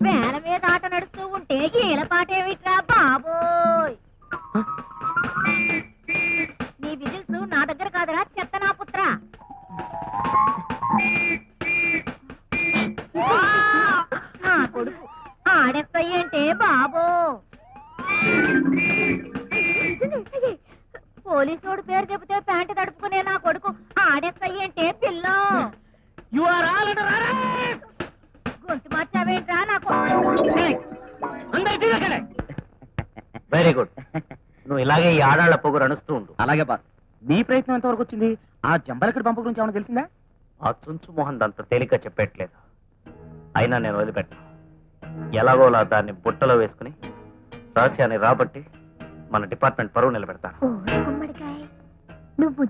వేల మీద ఆట నడుస్తూ ఉంటే ఈల పాట ఏమిట్రా బాబోయ్. నీ విజిల్స్ నా దగ్గర కాదురా చెత్త నా పుత్ర. నా కొడుకు ఆడెస్తాయంటే బాబో. పోలీసోడు పేరు చెబితే ప్యాంటు తడుపుకునే నా కొడుకు ఆడెస్తాయంటే పిల్ల. గొంతు మార్చావేంట్రా నా కొడుకు. Very good. నువ్వు ఇలాగే ఈ ఆడాళ్ల పొగురు అణుస్తూ ఉండు. అలాగే బాస్. మీ ప్రయత్నం ఎంతవరకు వచ్చింది? ఆ జంబలకడి పంప గురించి ఏమైనా తెలిసిందా? ఆ చుంచు మోహన్ అంత తేలిక చెప్పట్లేదు. అయినా నేను వదిలిపెట్టాను. ఎలాగోలా దాన్ని బుట్టలో వేసుకుని రహస్యాన్ని రాబట్టి మన డిపార్ట్మెంట్ పరువు నిలబెడతాను. నువ్వు